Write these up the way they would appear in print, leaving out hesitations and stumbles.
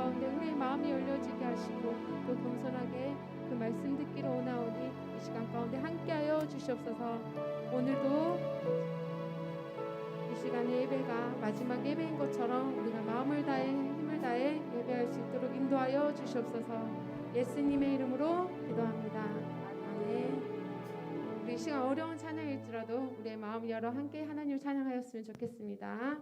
가운데 우리의 마음이 열려지게 하시고 또 겸손하게 그 말씀 듣기로 오나오니 이 시간 가운데 함께하여 주시옵소서. 오늘도 이 시간의 예배가 마지막 예배인 것처럼 우리가 마음을 다해 힘을 다해 예배할 수 있도록 인도하여 주시옵소서. 예수님의 이름으로 기도합니다. 아멘. 우리 이 시간 어려운 찬양일지라도 우리의 마음 열어 함께 하나님을 찬양하였으면 좋겠습니다.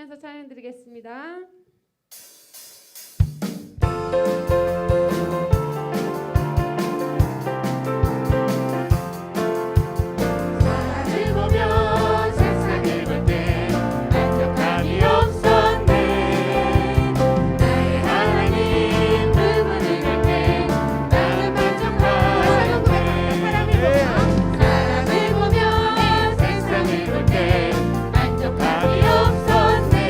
하시면서 찬양 드리겠습니다. 사람을 보며 세상을 볼 때 만족함이 없었네. 나의 하나님 그분을 볼 때 나는 만족하였네. 사람을 보며 세상을 볼 때 만족함이 없었네.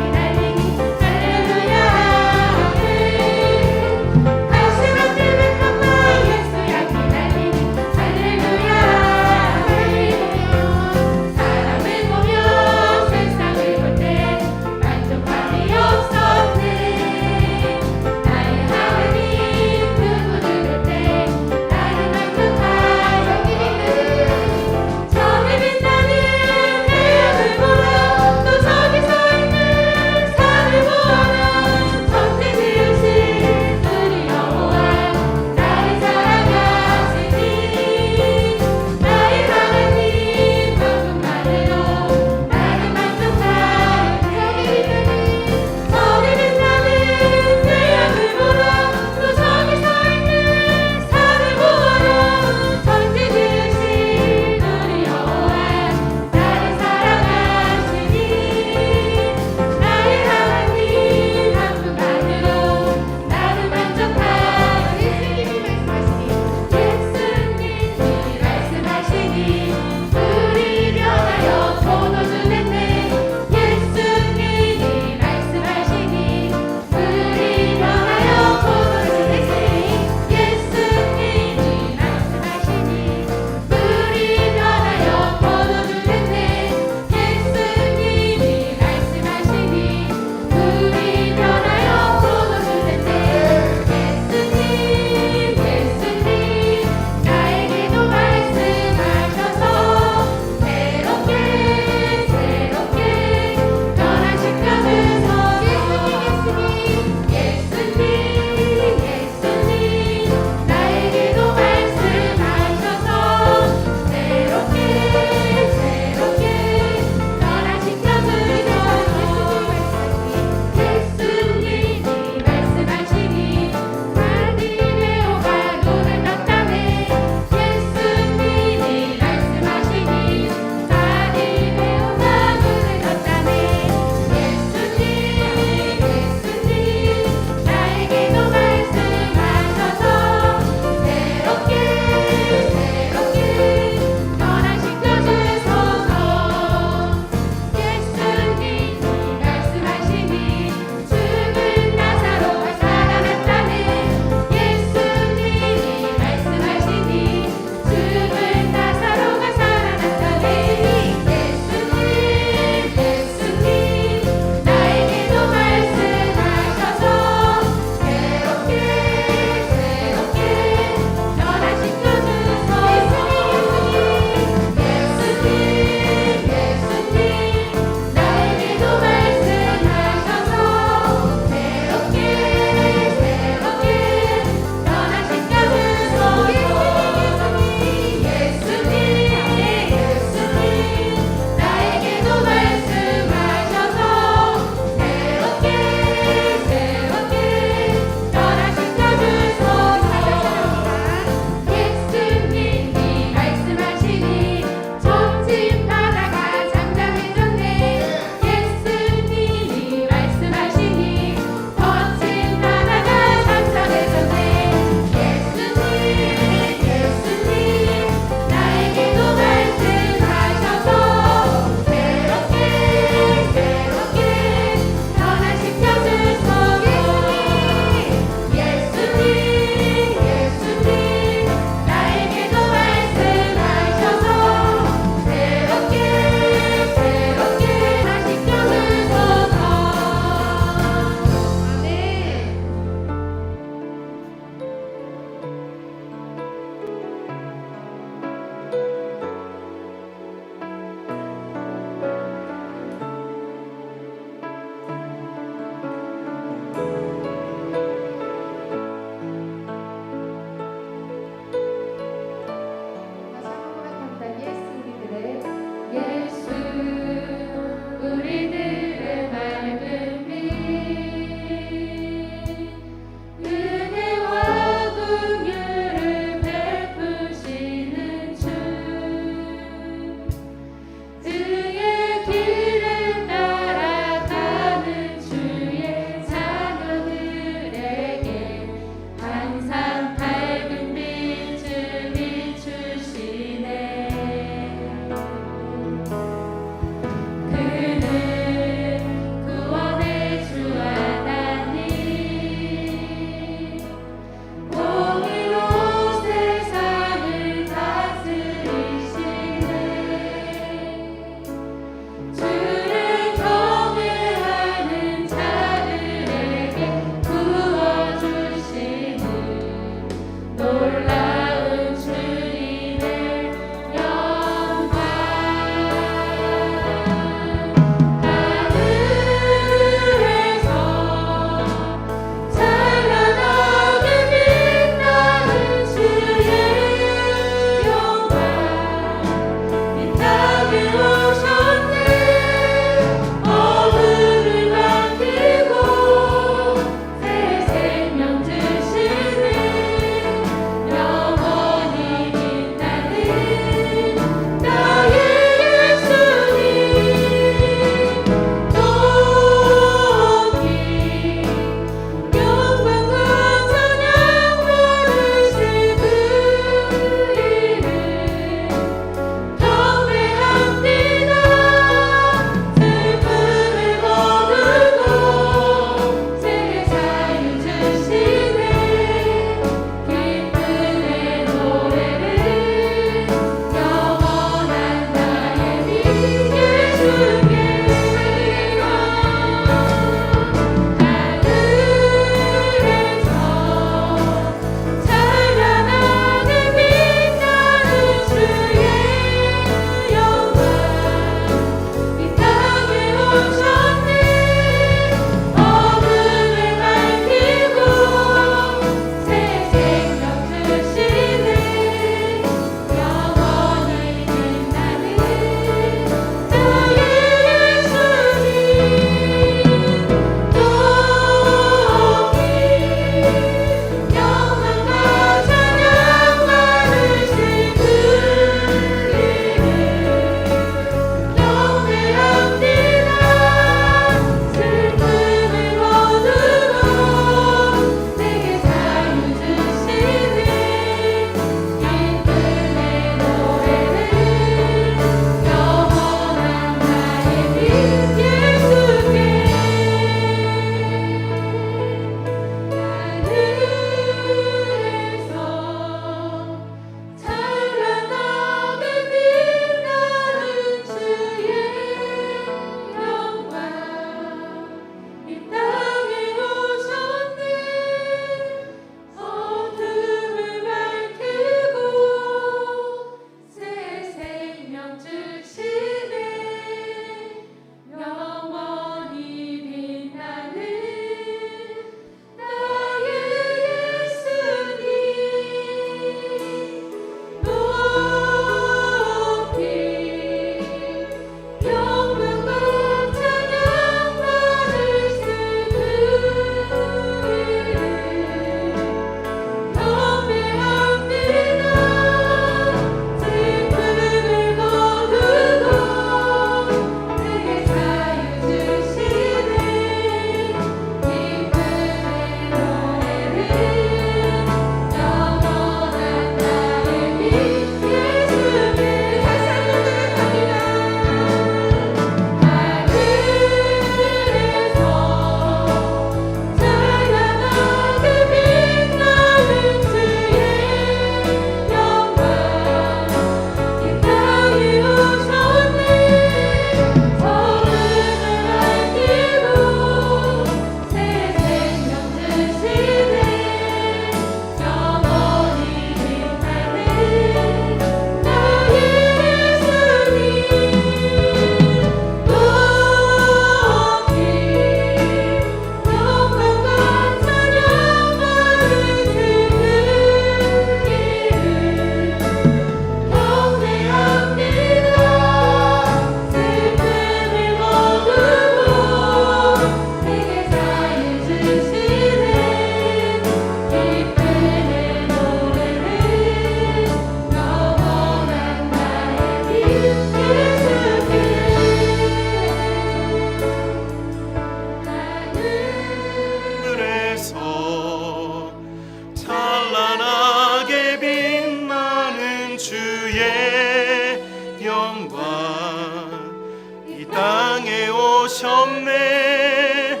오셨네.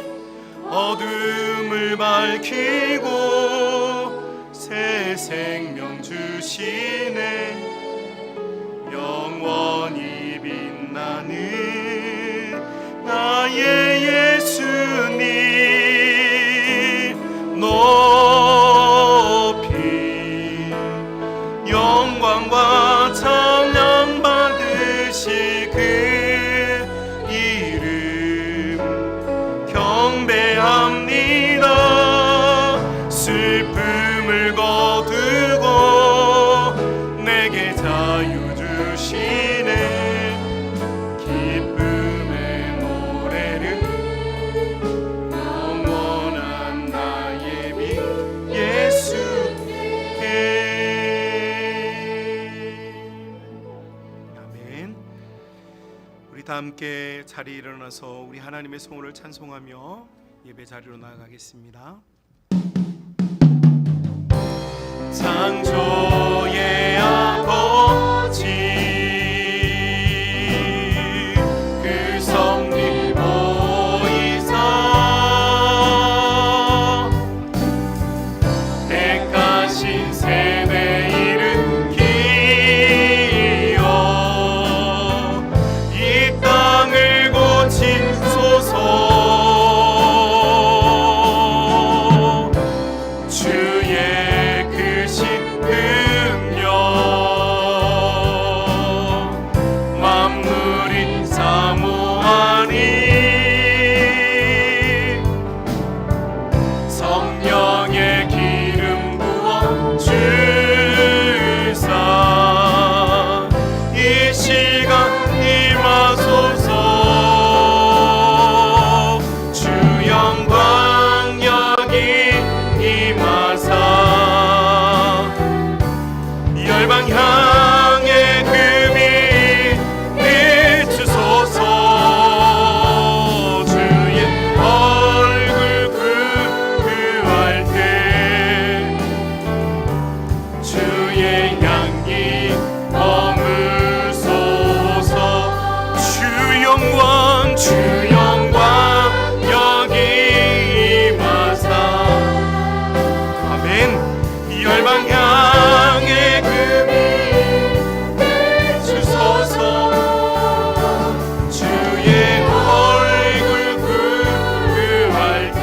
어둠을 밝히고 새 생명 주시네. 영원히 빛나는 나의 예수님 높이 영광과 찬양 받으실 그 이름 경배합니다. 슬픔을 거두고 내게 자유 주시네. 기쁨의 노래를 영원한 나의 빛 예수께. 아멘. 우리 다 함께 자리에 일어나서 우리 하나님의 성호를 찬송하며 예배 자리로 나아가겠습니다. 창조의 아버지 그 섭리 보이사 택하신 세대 일으키어 이 땅을 고치소서. 주의 크신 능력 만물이 사모하니 성령의 기름 부어 주사 이 시간 임하소서. 주 영광 여기 임하사 열방 향해 그 빛 비추소서. 주의 얼굴 구할 때 주의 향기 머물소서. 주 영광 여기 임하사. 아멘. 열방 향해 그 빛 비추소서. 주의 얼굴 구할 때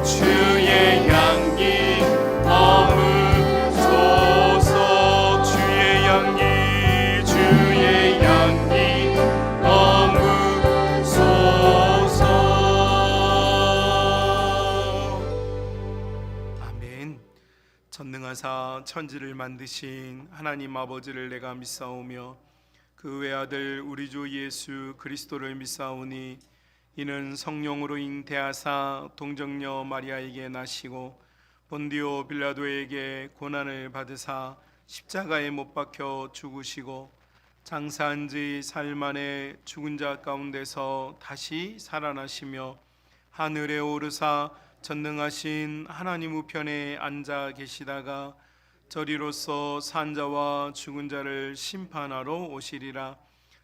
주의 향기 머물소서. 주의 향기 머물소서. 아멘. 전능하사 천지를 만드신 하나님 아버지를 내가 믿사오며 그 외아들 우리 주 예수 그리스도를 믿사오니 이는 성령으로 잉태하사 동정녀 마리아에게 나시고 본디오 빌라도에게 고난을 받으사 십자가에 못 박혀 죽으시고 장사한 지 사흘 만에 죽은 자 가운데서 다시 살아나시며 하늘에 오르사 전능하신 하나님 우편에 앉아 계시다가 저리로서 산 자와 죽은 자를 심판하러 오시리라.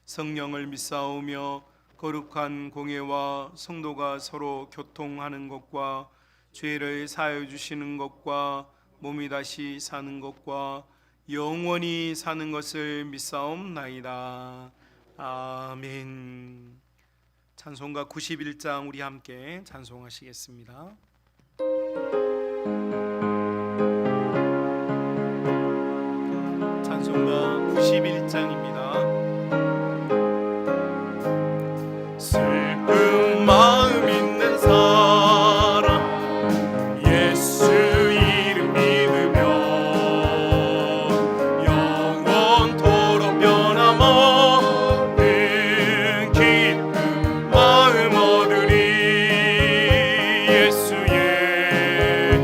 성령을 믿사오며 거룩한 공예와 성도가 서로 교통하는 것과 죄를 사하여 주시는 것과 몸이 다시 사는 것과 영원히 사는 것을 믿사옵나이다. 아멘. 찬송가 91장 우리 함께 찬송하시겠습니다. 찬송가 91장입니다. 슬픈 마음 있는 사람 예수 이름 믿으며 영원토록 변함없는 기쁨 마음 얻으리. 예수의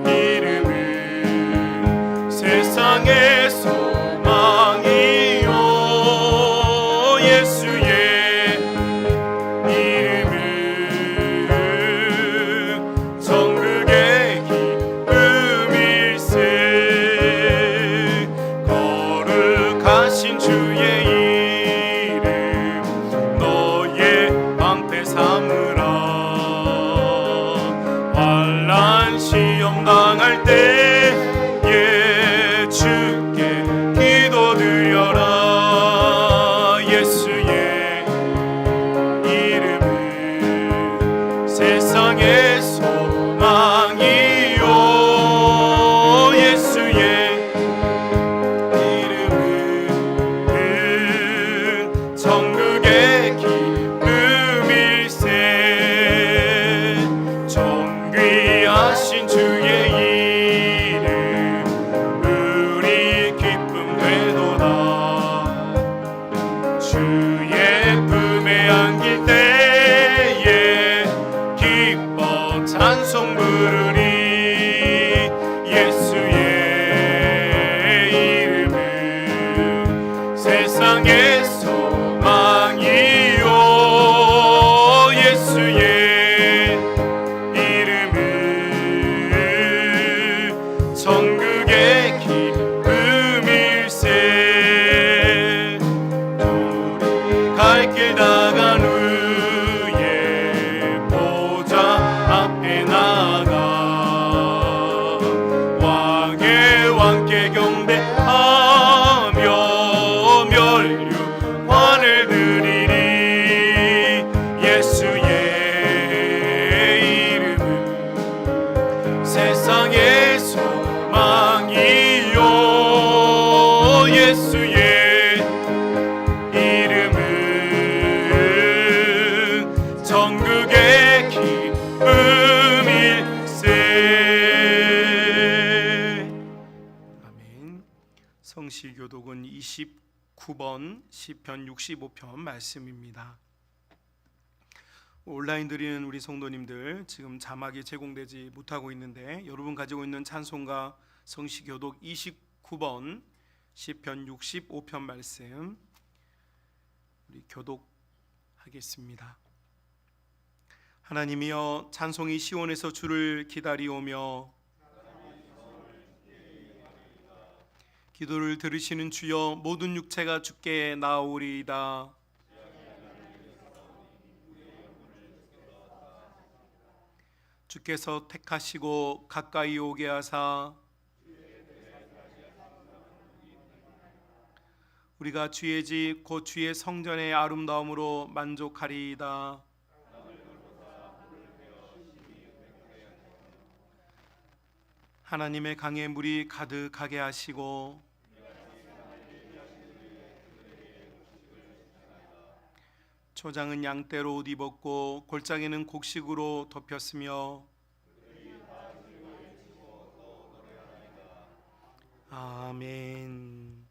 이름은 세상의 소망이요. 예수의 이름은 정극의 길 절망할 때에 주께 기도드려라. 예수의 이름은 세상의 소망이요. 예수의 이름은 천국의 기쁨일세. 존귀하신 주의 이름 우리 기쁨 되도다. 주의 품에 안길 때에 기뻐 찬송 부르리. 예수의 이름은 세상의 소망이요. 예수의 이름은 천국의 기쁨일세. 우리 갈 길 다간 후에 보좌 앞에 나가 왕의 왕께 경배하며 멸류관을 드리리. 예수의 이름은 세상의 소망이요. 예수의 이름은 천국의 기쁨일세. 아멘. 성시교독은 29번 시편 65편 말씀입니다. 온라인 드리는 우리 성도님들, 지금 자막이 제공되지 못하고 있는데 여러분 가지고 있는 찬송가 성시교독 29번 시편 65편 말씀 우리 교독하겠습니다. 하나님이여, 찬송이 시온에서 주를 기다리오며 기도를 들으시는 주여, 모든 육체가 주께 나오리이다. 주께서 택하시고 가까이 오게 하사 우리가 주의 집 곧 주의 성전의 아름다움으로 만족하리이다. 하나님의 강에 물이 가득하게 하시고 초장은 양떼로 옷 입었고 골짜기는 곡식으로 덮였으며 아멘.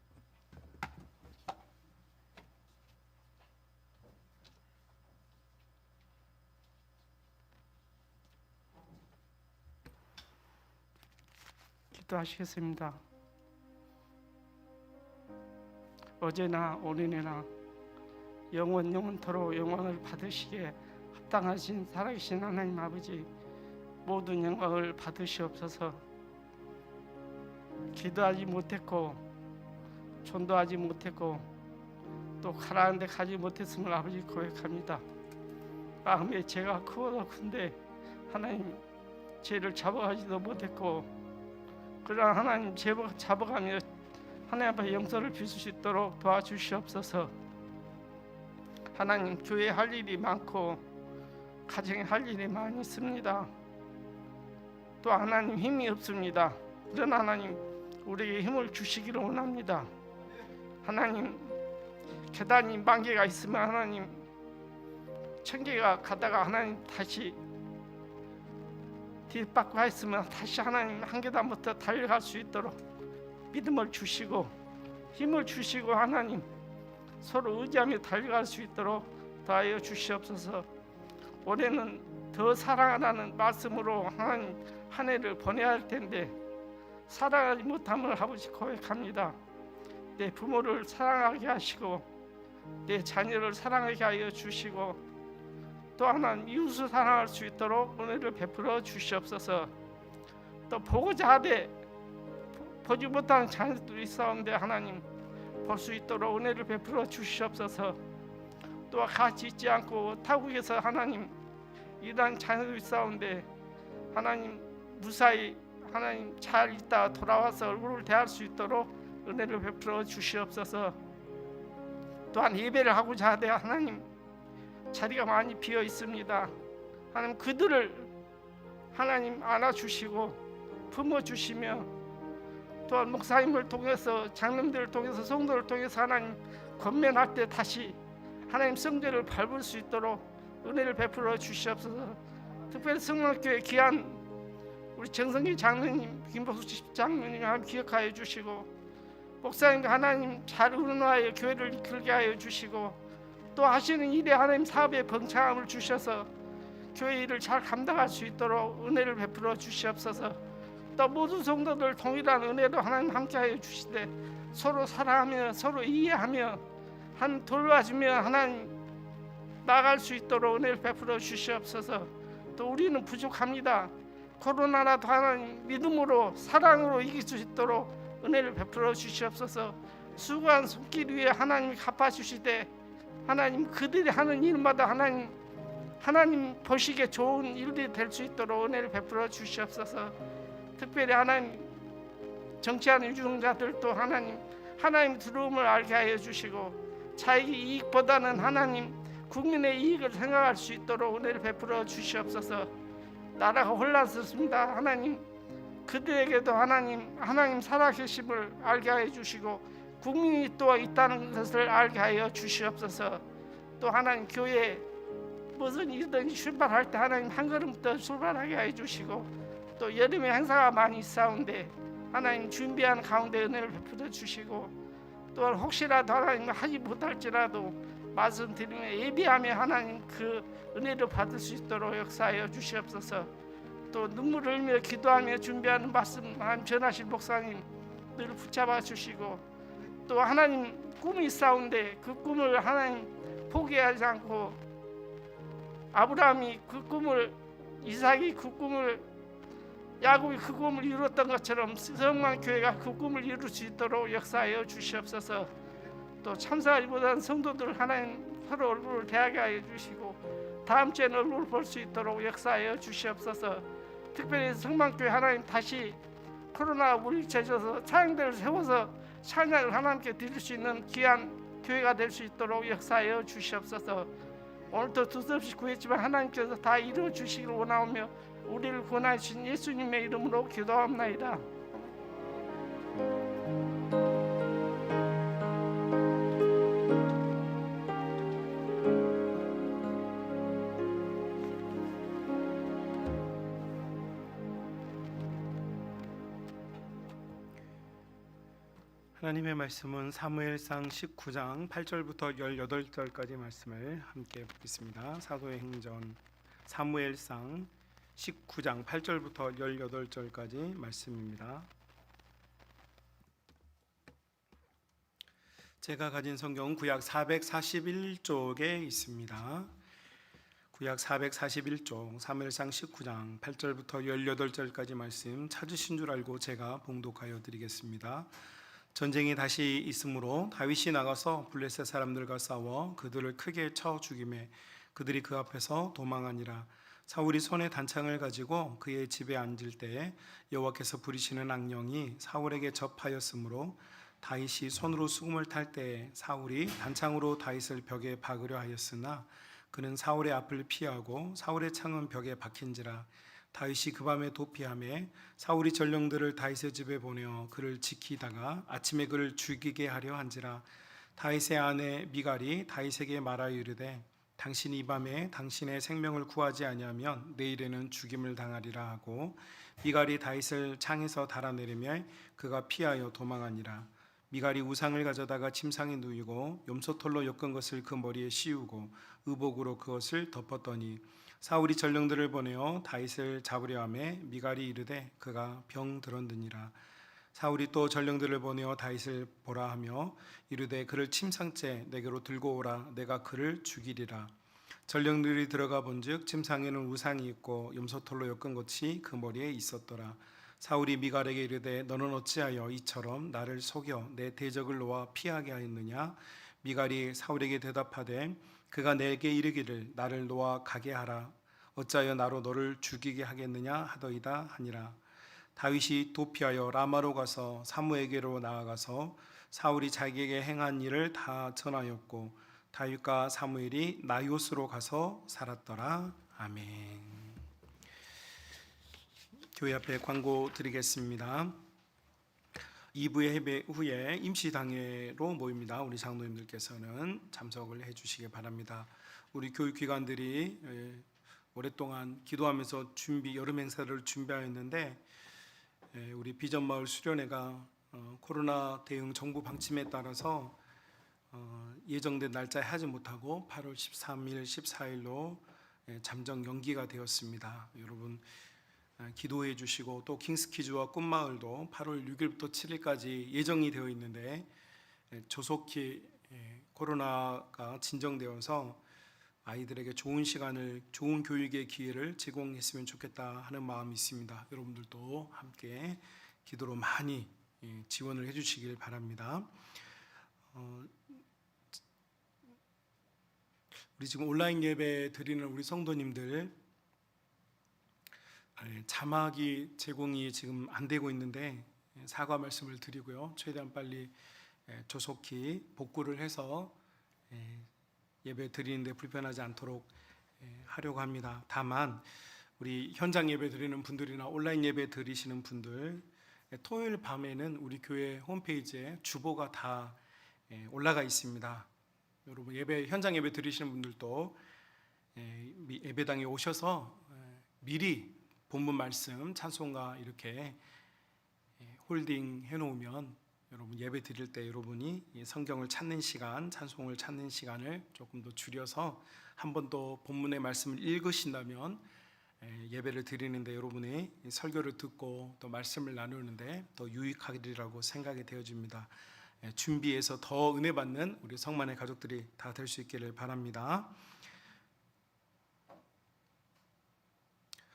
기도하시겠습니다. 어제나 오늘이나 영원토록 영광을 받으시기에 합당하신 살아계신 하나님 아버지, 모든 영광을 받으시옵소서. 기도하지 못했고 전도하지 못했고 또 가라앉은 데 가지 못했음을 아버지 고백합니다. 마음에 죄가 크고도 큰데 하나님 죄를 잡아가지도 못했고, 그러나 하나님 죄 잡아가며 하나님 앞에 용서를 빌 수 있도록 도와주시옵소서. 하나님, 교회에 할 일이 많고 가정에 할 일이 많이 있습니다. 또 하나님, 힘이 없습니다. 그러나 하나님, 우리에게 힘을 주시기를 원합니다. 하나님, 계단이 10,000개가 있으면 하나님 1,000개가 가다가 하나님 다시 뒷바퀴 했으면 다시 하나님 한 계단부터 달려갈 수 있도록 믿음을 주시고 힘을 주시고 하나님 서로 의지하며 달려갈 수 있도록 도와여 주시옵소서. 올해는 더 사랑하라는 말씀으로 하나님 한 해를 보내야 할 텐데 사랑하지 못함을 아버지 고백합니다. 내 부모를 사랑하게 하시고 내 자녀를 사랑하게 하여 주시고 또 하나님 이웃을 사랑할 수 있도록 은혜를 베풀어 주시옵소서. 또 보고자 하되 보지 못하는 자녀들이 있사온데 하나님 볼 수 있도록 은혜를 베풀어 주시옵소서. 또 같이 있지 않고 타국에서 하나님 일하는 자녀들이 있사온데 하나님 무사히 하나님 잘 있다가 돌아와서 얼굴을 대할 수 있도록 은혜를 베풀어 주시옵소서. 또한 예배를 하고자 하되 하나님 자리가 많이 비어 있습니다. 하나님 그들을 하나님 안아주시고 품어주시며, 또한 목사님을 통해서 장로님들을 통해서 성도를 통해서 하나님 권면할 때 다시 하나님 성전을 밟을 수 있도록 은혜를 베풀어 주시옵소서. 특별히 성령교회 귀한 우리 정성기 장로님, 김복수 장로님 하나님 기억하여 주시고, 목사님과 하나님 잘 의논하여 교회를 이끌게 하여 주시고, 또 하시는 일에 하나님 사업에 번창함을 주셔서 교회 일을 잘 감당할 수 있도록 은혜를 베풀어 주시옵소서. 또 모든 성도들 동일한 은혜로 하나님 함께하여 주시되 서로 사랑하며 서로 이해하며 한 돌봐주며 하나님 나아갈 수 있도록 은혜를 베풀어 주시옵소서. 또 우리는 부족합니다. 코로나라도 하나님 믿음으로 사랑으로 이길 수 있도록 은혜를 베풀어 주시옵소서. 수고한 손길 위에 하나님이 갚아주시되 하나님 그들이 하는 일마다 하나님 보시기에 좋은 일들이 될 수 있도록 은혜를 베풀어 주시옵소서. 특별히 하나님 정치하는 유종자들도 하나님 두려움을 알게 하여 주시고, 자기 이익보다는 하나님 국민의 이익을 생각할 수 있도록 은혜를 베풀어 주시옵소서. 나라가 혼란스럽습니다. 하나님 그들에게도 하나님 살아계심을 알게 하여 주시고, 국민이 또 있다는 것을 알게 하여 주시옵소서. 또 하나님 교회 무슨 일든지 출발할 때 하나님 한 걸음부터 출발하게 하여 주시고, 또 여름에 행사가 많이 있사온데 하나님 준비하는 가운데 은혜를 베풀어 주시고, 또 혹시라도 하나님 하지 못할지라도 말씀드리며 예비하며 하나님 그 은혜를 받을 수 있도록 역사하여 주시옵소서. 또 눈물을 흘리며 기도하며 준비하는 말씀 하나님 전하실 목사님 늘 붙잡아 주시고, 또 하나님 꿈이 있사온데 그 꿈을 하나님 포기하지 않고, 아브라함이 그 꿈을, 이삭이 그 꿈을, 야곱이 그 꿈을 이루었던 것처럼 성만교회가 그 꿈을 이룰 수 있도록 역사하여 주시옵소서. 또 참사일보다는 성도들 하나님 서로 얼굴을 대하게 하여 주시고, 다음 주에는 얼굴을 볼 수 있도록 역사하여 주시옵소서. 특별히 성만교회 하나님 다시 코로나 물리쳐져서 찬양대를 세워서 찬양을 하나님께 드릴 수 있는 귀한 교회가 될 수 있도록 역사하여 주시옵소서. 오늘도 두서없이 구했지만 하나님께서 다 이루어 주시기를 원하오며 우리를 구원하신 예수님의 이름으로 기도합나이다. 하나님의 말씀은 사무엘상 19장 8절부터 18절까지 말씀을 함께 보겠습니다. 사도의 행전 사무엘상 19장 8절부터 18절까지 말씀입니다. 제가 가진 성경은 구약 441쪽에 있습니다. 구약 441쪽 사무엘상 19장 8절부터 18절까지 말씀 찾으신 줄 알고 제가 봉독하여 드리겠습니다. 전쟁이 다시 있으므로 다윗이 나가서 블레셋 사람들과 싸워 그들을 크게 쳐 죽이매 그들이 그 앞에서 도망하니라. 사울이 손에 단창을 가지고 그의 집에 앉을 때에 여호와께서 부리시는 악령이 사울에게 접하였으므로 다윗이 손으로 수금을 탈 때에 사울이 단창으로 다윗을 벽에 박으려 하였으나 그는 사울의 앞을 피하고 사울의 창은 벽에 박힌지라. 다윗이 그 밤에 도피하매 사울이 전령들을 다윗의 집에 보내어 그를 지키다가 아침에 그를 죽이게 하려 한지라. 다윗의 아내 미갈이 다윗에게 말하여 이르되 당신이 이 밤에 당신의 생명을 구하지 아니하면 내일에는 죽임을 당하리라 하고, 미갈이 다윗을 창에서 달아내리며 그가 피하여 도망하니라. 미갈이 우상을 가져다가 침상에 누이고 염소털로 엮은 것을 그 머리에 씌우고 의복으로 그것을 덮었더니 사울이 전령들을 보내어 다윗을 잡으려 하매 미갈이 이르되 그가 병들었느니라. 사울이 또 전령들을 보내어 다윗을 보라 하며 이르되 그를 침상째 내게로 들고 오라. 내가 그를 죽이리라. 전령들이 들어가 본즉 침상에는 우상이 있고 염소털로 엮은 것이 그 머리에 있었더라. 사울이 미갈에게 이르되 너는 어찌하여 이처럼 나를 속여 내 대적을 놓아 피하게 하였느냐. 미갈이 사울에게 대답하되 그가 내게 이르기를 나를 놓아 가게 하라. 어찌하여 나로 너를 죽이게 하겠느냐 하더이다 하니라. 다윗이 도피하여 라마로 가서 사무에게로 나아가서 사울이 자기에게 행한 일을 다 전하였고 다윗과 사무엘이 나이옷으로 가서 살았더라. 아멘. 교회 앞에 광고 드리겠습니다. 2부의 예배 후에 임시당회로 모입니다. 우리 장로님들께서는 참석을 해주시기 바랍니다. 우리 교육기관들이 오랫동안 기도하면서 여름 행사를 준비하였는데 우리 비전마을 수련회가 코로나 대응 정부 방침에 따라서 예정된 날짜에 하지 못하고 8월 13일, 14일로 잠정 연기가 되었습니다. 여러분 기도해 주시고 또 킹스키즈와 꿈마을도 8월 6일부터 7일까지 예정이 되어 있는데 조속히 코로나가 진정되어서 아이들에게 좋은 시간을, 좋은 교육의 기회를 제공했으면 좋겠다 하는 마음이 있습니다. 여러분들도 함께 기도로 많이 지원을 해주시길 바랍니다. 우리 지금 온라인 예배 드리는 우리 성도님들 자막이 제공이 지금 안 되고 있는데 사과 말씀을 드리고요. 최대한 빨리 조속히 복구를 해서 예배 드리는데 불편하지 않도록 하려고 합니다. 다만 우리 현장 예배 드리는 분들이나 온라인 예배 드리시는 분들 토요일 밤에는 우리 교회 홈페이지에 주보가 다 올라가 있습니다. 여러분 현장 예배 드리시는 분들도 예배당에 오셔서 미리 본문 말씀 찬송가 이렇게 홀딩 해놓으면 여러분 예배 드릴 때 여러분이 성경을 찾는 시간, 찬송을 찾는 시간을 조금 더 줄여서 한 번 더 본문의 말씀을 읽으신다면 예배를 드리는데 여러분의 설교를 듣고 또 말씀을 나누는데 더 유익하리라고 생각이 되어집니다. 준비해서 더 은혜 받는 우리 성만의 가족들이 다 될 수 있기를 바랍니다.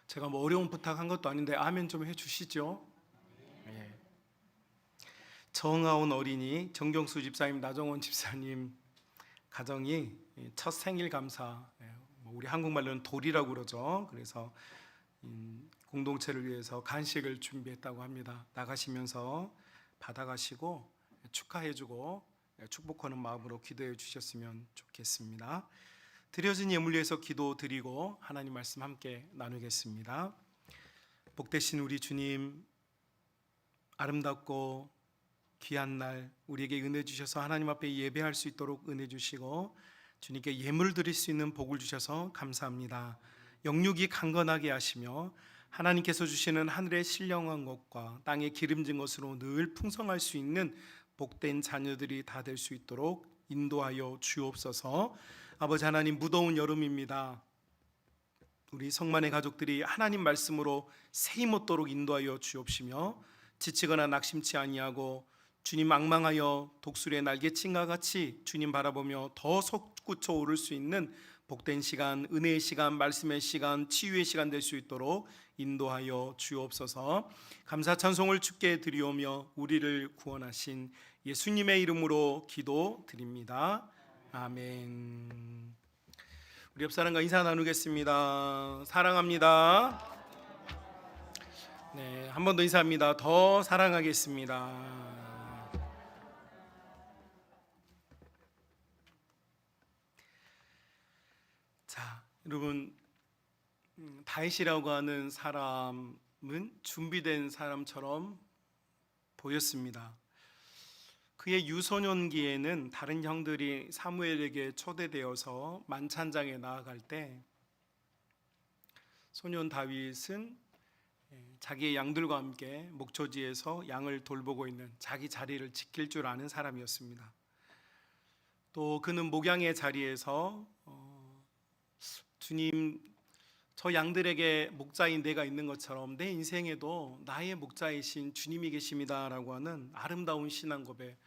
제가 뭐 어려운 부탁한 것도 아닌데 아멘 좀 해주시죠. 정아온 어린이, 정경수 집사님, 나정원 집사님 가정이 첫 생일 감사, 우리 한국말로는 돌이라고 그러죠. 그래서 공동체를 위해서 간식을 준비했다고 합니다. 나가시면서 받아가시고 축하해주고 축복하는 마음으로 기도해 주셨으면 좋겠습니다. 드려진 예물 위해서 기도 드리고 하나님 말씀 함께 나누겠습니다. 복되신 우리 주님, 아름답고 귀한 날 우리에게 은혜 주셔서 하나님 앞에 예배할 수 있도록 은혜 주시고 주님께 예물 드릴 수 있는 복을 주셔서 감사합니다. 영육이 강건하게 하시며 하나님께서 주시는 하늘의 신령한 것과 땅의 기름진 것으로 늘 풍성할 수 있는 복된 자녀들이 다 될 수 있도록 인도하여 주옵소서. 아버지 하나님, 무더운 여름입니다. 우리 성만의 가족들이 하나님 말씀으로 새 힘없도록 인도하여 주옵시며 지치거나 낙심치 아니하고 주님 망망하여 독수리의 날개친과 같이 주님 바라보며 더 솟구쳐 오를 수 있는 복된 시간, 은혜의 시간, 말씀의 시간, 치유의 시간 될 수 있도록 인도하여 주옵소서. 감사 찬송을 주께 드리오며 우리를 구원하신 예수님의 이름으로 기도드립니다. 아멘. 우리 옆 사람과 인사 나누겠습니다. 사랑합니다. 네, 한 번 더 인사합니다. 더 사랑하겠습니다. 자, 여러분, 다윗이라고 하는 사람은 준비된 사람처럼 보였습니다. 그의 유소년기에는 다른 형들이 사무엘에게 초대되어서 만찬장에 나아갈 때 소년 다윗은 자기의 양들과 함께 목초지에서 양을 돌보고 있는 자기 자리를 지킬 줄 아는 사람이었습니다. 또 그는 목양의 자리에서 주님, 저 양들에게 목자인 내가 있는 것처럼 내 인생에도 나의 목자이신 주님이 계십니다라고 하는 아름다운 신앙 고백,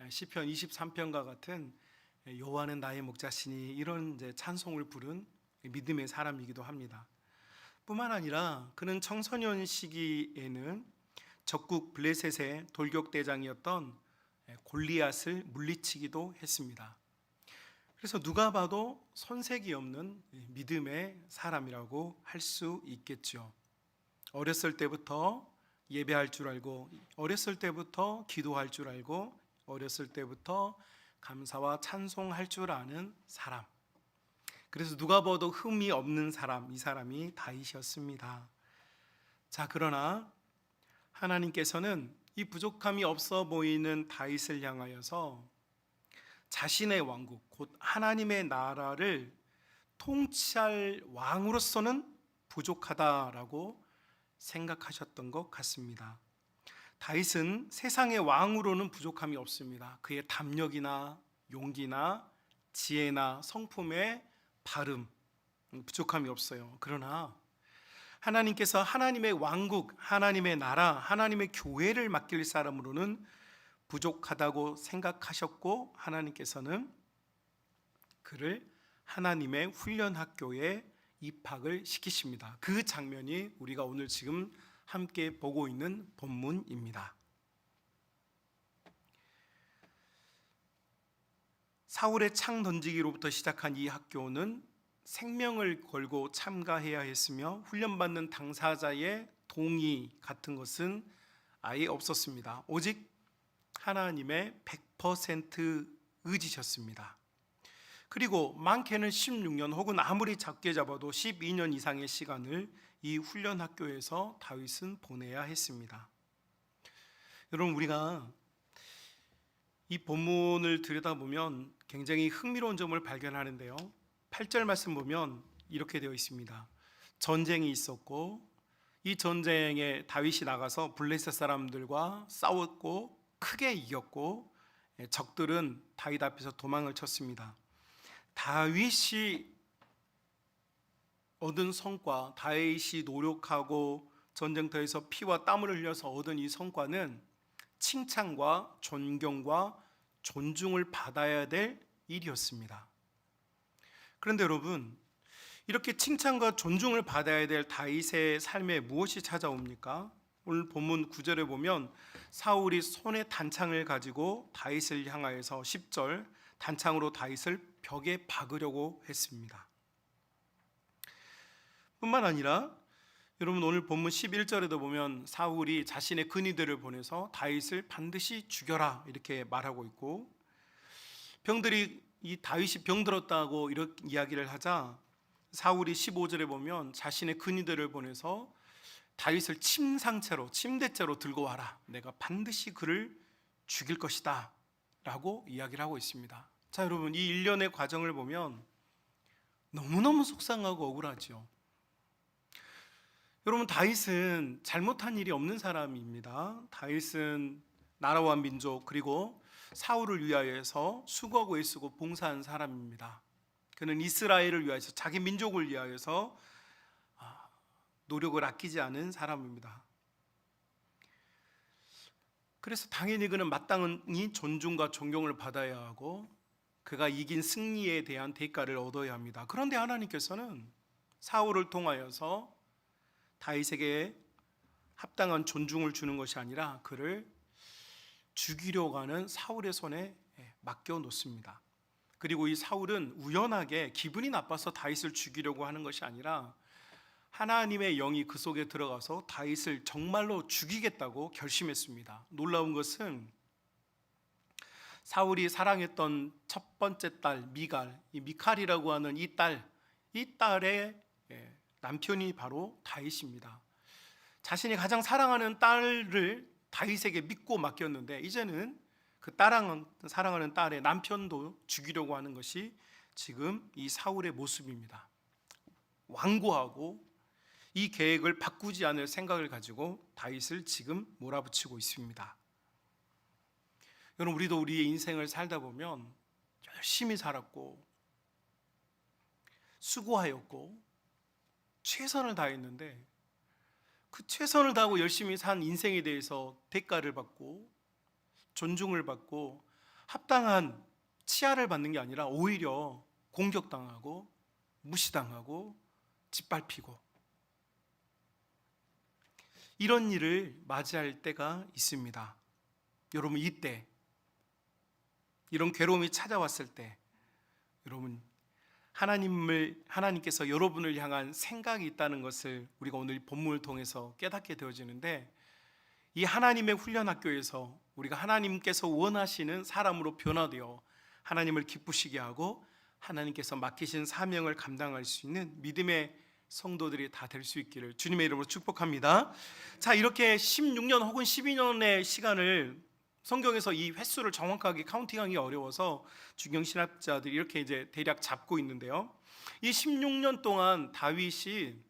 시편 23편과 같은 여호와는 나의 목자시니 이런 이제 찬송을 부른 믿음의 사람이기도 합니다. 뿐만 아니라 그는 청소년 시기에는 적국 블레셋의 돌격대장이었던 골리앗을 물리치기도 했습니다. 그래서 누가 봐도 손색이 없는 믿음의 사람이라고 할 수 있겠죠. 어렸을 때부터 예배할 줄 알고 어렸을 때부터 기도할 줄 알고 어렸을 때부터 감사와 찬송할 줄 아는 사람. 그래서 누가 봐도 흠이 없는 사람, 이 사람이 다윗이었습니다. 자, 그러나 하나님께서는 이 부족함이 없어 보이는 다윗을 향하여서 자신의 왕국, 곧 하나님의 나라를 통치할 왕으로서는 부족하다라고 생각하셨던 것 같습니다. 다윗은 세상의 왕으로는 부족함이 없습니다. 그의 담력이나 용기나 지혜나 성품의 발음, 부족함이 없어요. 그러나 하나님께서 하나님의 왕국, 하나님의 나라, 하나님의 교회를 맡길 사람으로는 부족하다고 생각하셨고, 하나님께서는 그를 하나님의 훈련 학교에 입학을 시키십니다. 그 장면이 우리가 오늘 지금 함께 보고 있는 본문입니다. 사울의 창 던지기로부터 시작한 이 학교는 생명을 걸고 참가해야 했으며 훈련받는 당사자의 동의 같은 것은 아예 없었습니다. 오직 하나님의 100% 의지셨습니다. 그리고 많게는 16년 혹은 아무리 작게 잡아도 12년 이상의 시간을 이 훈련 학교에서 다윗은 보내야 했습니다. 여러분, 우리가 이 본문을 들여다보면 굉장히 흥미로운 점을 발견하는데요. 8절 말씀 보면 이렇게 되어 있습니다. 전쟁이 있었고 이 전쟁에 다윗이 나가서 블레셋 사람들과 싸웠고 크게 이겼고 적들은 다윗 앞에서 도망을 쳤습니다. 다윗이 얻은 성과, 다윗이 노력하고 전쟁터에서 피와 땀을 흘려서 얻은 이 성과는 칭찬과 존경과 존중을 받아야 될 일이었습니다. 그런데 여러분, 이렇게 칭찬과 존중을 받아야 될 다윗의 삶에 무엇이 찾아옵니까? 오늘 본문 9절에 보면 사울이 손에 단창을 가지고 다윗을 향하여서 10절 단창으로 다윗을 벽에 박으려고 했습니다. 뿐만 아니라 여러분, 오늘 본문 11절에도 보면 사울이 자신의 근위들을 보내서 다윗을 반드시 죽여라 이렇게 말하고 있고, 병들이 이 다윗이 병들었다고 이렇게 이야기를 하자 사울이 15절에 보면 자신의 근위들을 보내서 다윗을 침상채로, 침대째로 들고 와라, 내가 반드시 그를 죽일 것이다 라고 이야기를 하고 있습니다. 자, 여러분, 이 일련의 과정을 보면 너무너무 속상하고 억울하죠. 여러분, 다윗은 잘못한 일이 없는 사람입니다. 다윗은 나라와 민족 그리고 사울을 위하여서 수고하고 애쓰고 봉사한 사람입니다. 그는 이스라엘을 위하여서, 자기 민족을 위하여서 노력을 아끼지 않은 사람입니다. 그래서 당연히 그는 마땅히 존중과 존경을 받아야 하고 그가 이긴 승리에 대한 대가를 얻어야 합니다. 그런데 하나님께서는 사울을 통하여서 다윗에게 합당한 존중을 주는 것이 아니라 그를 죽이려고 하는 사울의 손에 맡겨 놓습니다. 그리고 이 사울은 우연하게 기분이 나빠서 다윗을 죽이려고 하는 것이 아니라 하나님의 영이 그 속에 들어가서 다윗을 정말로 죽이겠다고 결심했습니다. 놀라운 것은 사울이 사랑했던 첫 번째 딸 미갈, 이 미칼이라고 하는 이 딸의 남편이 바로 다윗입니다. 자신이 가장 사랑하는 딸을 다윗에게 믿고 맡겼는데 이제는 그 사랑하는 딸의 남편도 죽이려고 하는 것이 지금 이 사울의 모습입니다. 완고하고 이 계획을 바꾸지 않을 생각을 가지고 다윗을 지금 몰아붙이고 있습니다. 여러분, 우리도 우리의 인생을 살다 보면 열심히 살았고 수고하였고 최선을 다했는데 그 최선을 다하고 열심히 산 인생에 대해서 대가를 받고 존중을 받고 합당한 치아를 받는 게 아니라 오히려 공격당하고 무시당하고 짓밟히고 이런 일을 맞이할 때가 있습니다. 여러분, 이때 이런 괴로움이 찾아왔을 때 여러분, 하나님께서 여러분을 향한 생각이 있다는 것을 우리가 오늘 본문을 통해서 깨닫게 되어지는데, 이 하나님의 훈련 학교에서 우리가 하나님께서 원하시는 사람으로 변화되어 하나님을 기쁘시게 하고 하나님께서 맡기신 사명을 감당할 수 있는 믿음의 성도들이 다 될 수 있기를 주님의 이름으로 축복합니다. 자, 이렇게 16년 혹은 12년의 시간을 성경에서 이 횟수를 정확하게 카운팅하기 어려워서 주경 신학자들이 이렇게 이제 대략 잡고 있는데요. 이 16년 동안 다윗이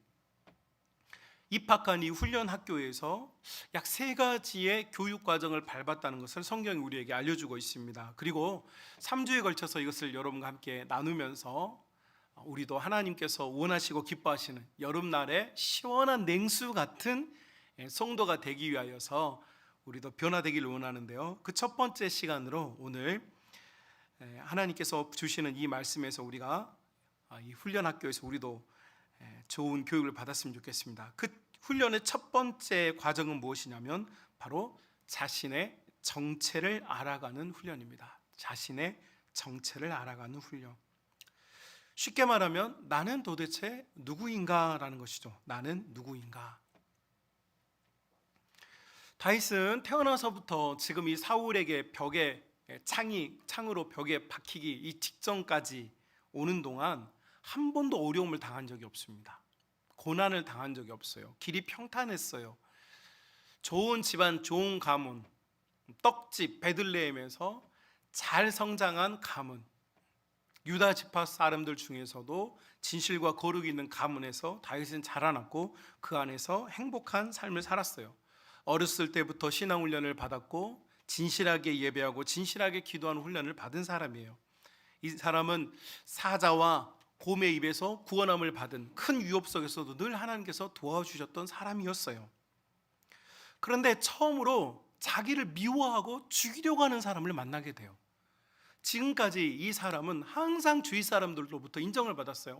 입학한 이 훈련 학교에서 약 3가지의 교육 과정을 밟았다는 것을 성경이 우리에게 알려주고 있습니다. 그리고 3주에 걸쳐서 이것을 여러분과 함께 나누면서 우리도 하나님께서 원하시고 기뻐하시는 여름날의 시원한 냉수 같은 성도가 되기 위하여서 우리도 변화되기를 원하는데요. 그 첫 번째 시간으로 오늘 하나님께서 주시는 이 말씀에서 우리가 이 훈련 학교에서 우리도 좋은 교육을 받았으면 좋겠습니다. 그 훈련의 첫 번째 과정은 무엇이냐면 바로 자신의 정체를 알아가는 훈련입니다. 자신의 정체를 알아가는 훈련. 쉽게 말하면 나는 도대체 누구인가라는 것이죠. 나는 누구인가. 다윗은 태어나서부터 지금 이 사울에게 벽에 창으로 벽에 박히기 이 직전까지 오는 동안 한 번도 어려움을 당한 적이 없습니다. 고난을 당한 적이 없어요. 길이 평탄했어요. 좋은 집안, 좋은 가문, 떡집 베들레헴에서 잘 성장한 가문, 유다 지파 사람들 중에서도 진실과 거룩이 있는 가문에서 다윗은 자라났고 그 안에서 행복한 삶을 살았어요. 어렸을 때부터 신앙 훈련을 받았고 진실하게 예배하고 진실하게 기도하는 훈련을 받은 사람이에요. 이 사람은 사자와 곰의 입에서 구원함을 받은 큰 위협 속에서도 늘 하나님께서 도와주셨던 사람이었어요. 그런데 처음으로 자기를 미워하고 죽이려고 하는 사람을 만나게 돼요. 지금까지 이 사람은 항상 주위 사람들로부터 인정을 받았어요.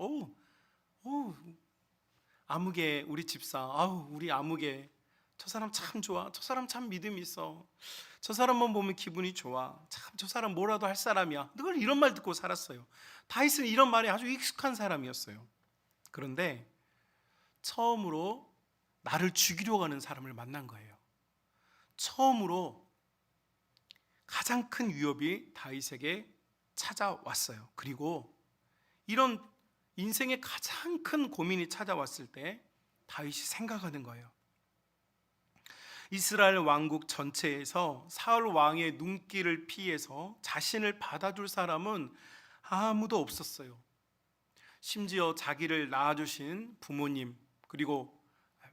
아무개 우리 집사, 우리 아무개 저 사람 참 좋아, 저 사람 참 믿음이 있어, 저 사람만 보면 기분이 좋아, 참 저 사람 뭐라도 할 사람이야. 늘 이런 말 듣고 살았어요. 다윗은 이런 말이 아주 익숙한 사람이었어요. 그런데 처음으로 나를 죽이려고 하는 사람을 만난 거예요. 처음으로 가장 큰 위협이 다윗에게 찾아왔어요. 그리고 이런 인생의 가장 큰 고민이 찾아왔을 때 다윗이 생각하는 거예요. 이스라엘 왕국 전체에서 사울 왕의 눈길을 피해서 자신을 받아줄 사람은 아무도 없었어요. 심지어 자기를 낳아주신 부모님 그리고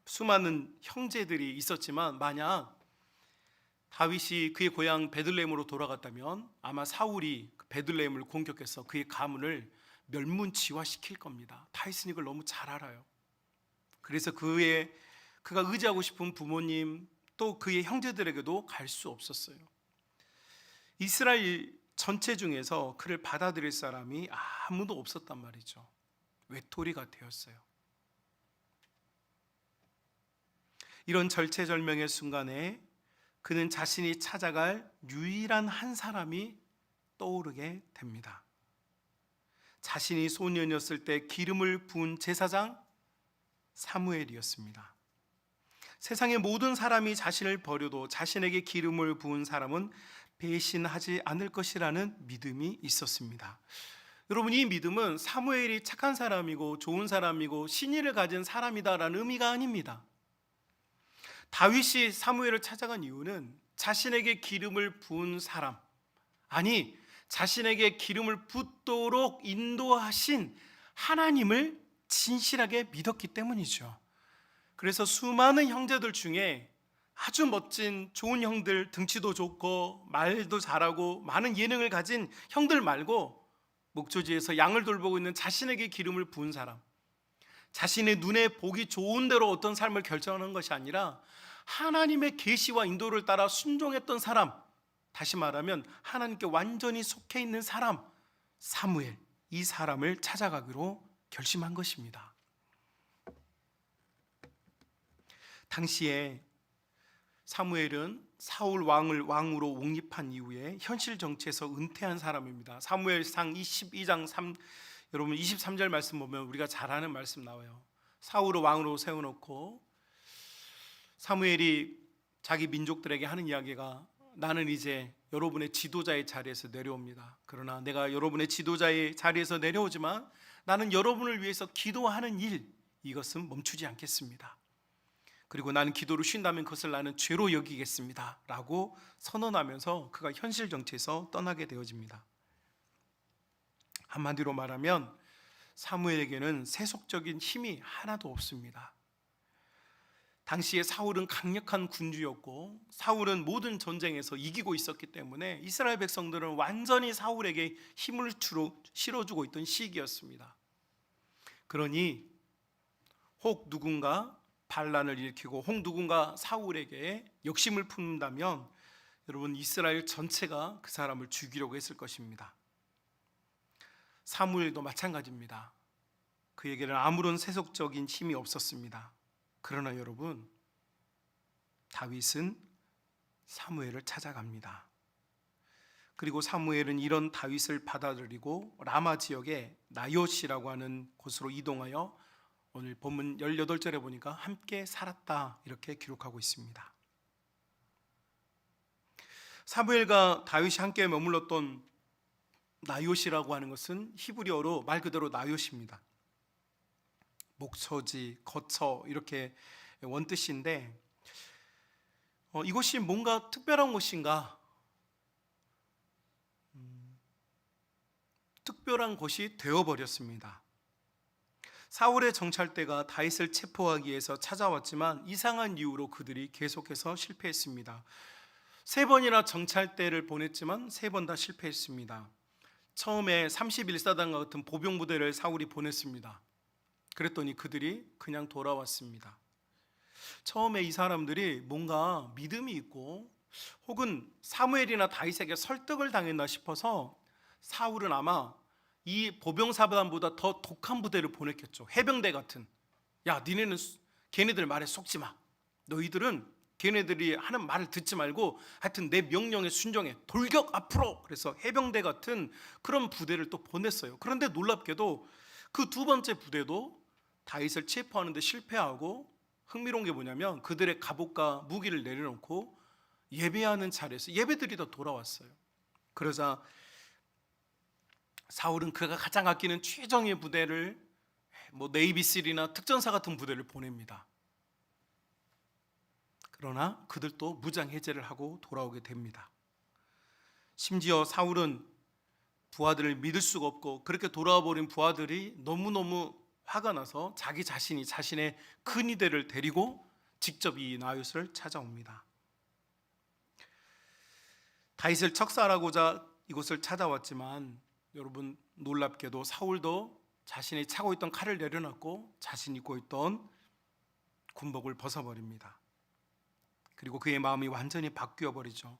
수많은 형제들이 있었지만 만약 다윗이 그의 고향 베들레헴으로 돌아갔다면 아마 사울이 베들레헴을 공격해서 그의 가문을 멸문지화시킬 겁니다. 다윗은 이걸 너무 잘 알아요. 그래서 그가 의지하고 싶은 부모님 또 그의 형제들에게도 갈 수 없었어요. 이스라엘 전체 중에서 그를 받아들일 사람이 아무도 없었단 말이죠. 외톨이가 되었어요. 이런 절체절명의 순간에 그는 자신이 찾아갈 유일한 한 사람이 떠오르게 됩니다. 자신이 소년이었을 때 기름을 부은 제사장 사무엘이었습니다. 세상의 모든 사람이 자신을 버려도 자신에게 기름을 부은 사람은 배신하지 않을 것이라는 믿음이 있었습니다. 여러분, 이 믿음은 사무엘이 착한 사람이고 좋은 사람이고 신의를 가진 사람이다라는 의미가 아닙니다. 다윗이 사무엘을 찾아간 이유는 자신에게 기름을 부은 사람, 아니 자신에게 기름을 붓도록 인도하신 하나님을 진실하게 믿었기 때문이죠. 그래서 수많은 형제들 중에 아주 멋진 좋은 형들, 등치도 좋고 말도 잘하고 많은 예능을 가진 형들 말고 목조지에서 양을 돌보고 있는 자신에게 기름을 부은 사람, 자신의 눈에 보기 좋은 대로 어떤 삶을 결정하는 것이 아니라 하나님의 계시와 인도를 따라 순종했던 사람, 다시 말하면 하나님께 완전히 속해 있는 사람, 사무엘, 이 사람을 찾아가기로 결심한 것입니다. 당시에 사무엘은 사울 왕을 왕으로 옹립한 이후에 현실 정치에서 은퇴한 사람입니다. 사무엘상 22장 여러분 23절 말씀 보면 우리가 잘 아는 말씀 나와요. 사울을 왕으로 세워놓고 사무엘이 자기 민족들에게 하는 이야기가 나는 이제 여러분의 지도자의 자리에서 내려옵니다. 그러나 내가 여러분의 지도자의 자리에서 내려오지만 나는 여러분을 위해서 기도하는 일, 이것은 멈추지 않겠습니다. 그리고 나는 기도를 쉰다면 그것을 나는 죄로 여기겠습니다 라고 선언하면서 그가 현실 정치에서 떠나게 되어집니다. 한마디로 말하면 사무엘에게는 세속적인 힘이 하나도 없습니다. 당시에 사울은 강력한 군주였고 사울은 모든 전쟁에서 이기고 있었기 때문에 이스라엘 백성들은 완전히 사울에게 힘을 실어주고 있던 시기였습니다. 그러니 혹 누군가 반란을 일으키고 혹 누군가 사울에게 욕심을 품는다면 여러분 이스라엘 전체가 그 사람을 죽이려고 했을 것입니다. 사무엘도 마찬가지입니다. 그에게는 아무런 세속적인 힘이 없었습니다. 그러나 여러분, 다윗은 사무엘을 찾아갑니다. 그리고 사무엘은 이런 다윗을 받아들이고 라마 지역의 나요시라고 하는 곳으로 이동하여 오늘 본문 18절에 보니까 함께 살았다 이렇게 기록하고 있습니다. 사무엘과 다윗이 함께 머물렀던 나요시라고 하는 것은 히브리어로 말 그대로 나요시입니다. 목처지, 거처 이렇게 원뜻인데 이것이 뭔가 특별한 곳인가? 특별한 곳이 되어버렸습니다. 사울의 정찰대가 다윗을 체포하기 위해서 찾아왔지만 이상한 이유로 그들이 계속해서 실패했습니다. 3번이나 정찰대를 보냈지만 3번 다 실패했습니다. 처음에 31사단과 같은 보병부대를 사울이 보냈습니다. 그랬더니 그들이 그냥 돌아왔습니다. 처음에 이 사람들이 뭔가 믿음이 있고 혹은 사무엘이나 다윗에게 설득을 당했나 싶어서 사울은 아마 이 보병사단보다 더 독한 부대를 보냈겠죠. 해병대 같은. 야, 니네는 걔네들 말에 속지 마. 너희들은 걔네들이 하는 말을 듣지 말고 하여튼 내 명령에 순종해. 돌격 앞으로. 그래서 해병대 같은 그런 부대를 또 보냈어요. 그런데 놀랍게도 그 2번째 부대도 다윗을 체포하는 데 실패하고 흥미로운 게 뭐냐면 그들의 갑옷과 무기를 내려놓고 예배하는 자리에서 예배드리다 돌아왔어요. 그러자 사울은 그가 가장 아끼는 최정예 부대를 네이비실이나 특전사 같은 부대를 보냅니다. 그러나 그들도 무장 해제를 하고 돌아오게 됩니다. 심지어 사울은 부하들을 믿을 수가 없고 그렇게 돌아와 버린 부하들이 너무너무 화가 나서 자기 자신이 자신의 근위대를 데리고 직접 이 나요스를 찾아옵니다. 다윗을 척살하고자 이곳을 찾아왔지만 여러분 놀랍게도 사울도 자신이 차고 있던 칼을 내려놨고 자신이 입고 있던 군복을 벗어버립니다. 그리고 그의 마음이 완전히 바뀌어 버리죠.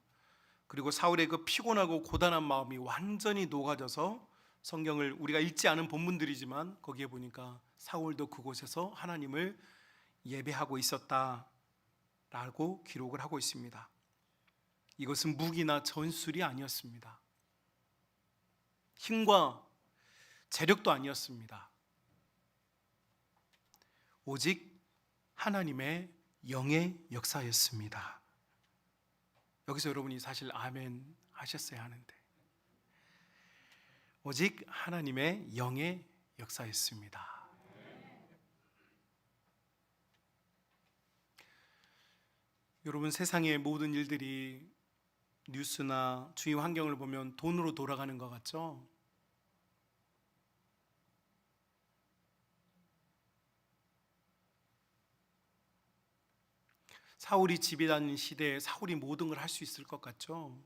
그리고 사울의 그 피곤하고 고단한 마음이 완전히 녹아져서 성경을 우리가 읽지 않은 본문들이지만 거기에 보니까 사울도 그곳에서 하나님을 예배하고 있었다라고 기록을 하고 있습니다. 이것은 무기나 전술이 아니었습니다. 힘과 재력도 아니었습니다. 오직 하나님의 영의 역사였습니다. 여기서 여러분이 사실 아멘 하셨어야 하는데 오직 하나님의 영의 역사였습니다. 여러분 세상의 모든 일들이 뉴스나 주위 환경을 보면 돈으로 돌아가는 것 같죠? 사울이 지배하는 시대에 사울이 모든 걸 할 수 있을 것 같죠?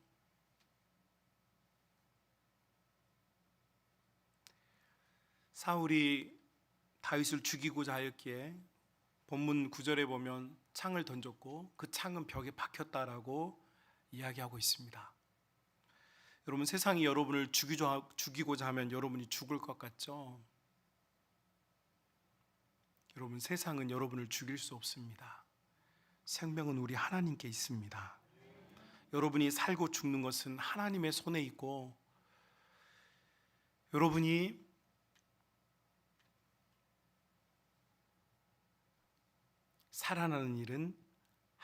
사울이 다윗을 죽이고자 하였기에 본문 9절에 보면 창을 던졌고 그 창은 벽에 박혔다라고 이야기하고 있습니다. 여러분 세상이 여러분을 죽이고자 하면 여러분이 죽을 것 같죠? 여러분 세상은 여러분을 죽일 수 없습니다. 생명은 우리 하나님께 있습니다. 여러분이 살고 죽는 것은 하나님의 손에 있고 여러분이 살아나는 일은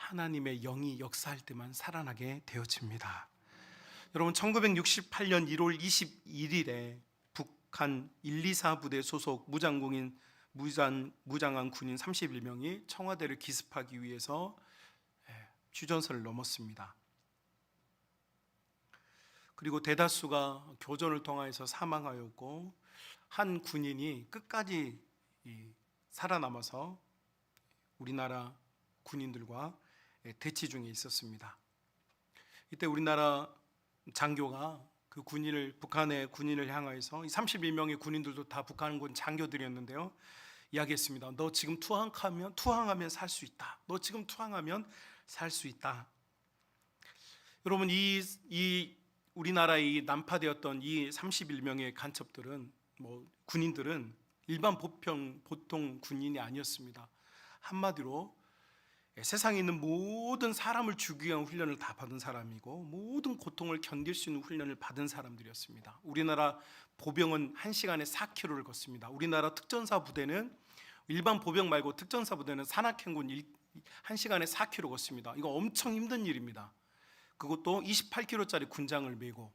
하나님의 영이 역사할 때만 살아나게 되어집니다. 여러분, 1968년 1월 21일에 북한 124 부대 소속 무장한 군인 31명이 청와대를 기습하기 위해서 휴전선을 넘었습니다. 그리고 대다수가 교전을 통하여서 사망하였고, 한 군인이 끝까지 살아남아서 우리나라 군인들과 대치 중에 있었습니다. 이때 우리나라 장교가 그 북한의 군인을 향하여서, 이 31명의 군인들도 다 북한군 장교들이었는데요, 이야기했습니다. 너 지금 투항하면 살 수 있다. 너 지금 투항하면 살 수 있다. 여러분, 이 우리나라에 난파되었던 이 31명의 간첩들은, 군인들은 일반 보통 군인이 아니었습니다. 한마디로 세상에 있는 모든 사람을 죽이기 위한 훈련을 다 받은 사람이고, 모든 고통을 견딜 수 있는 훈련을 받은 사람들이었습니다. 우리나라 보병은 1시간에 4km를 걷습니다. 우리나라 특전사 부대는, 일반 보병 말고 특전사 부대는 산악행군 1시간에 4km 걷습니다. 이거 엄청 힘든 일입니다. 그것도 28km짜리 군장을 메고.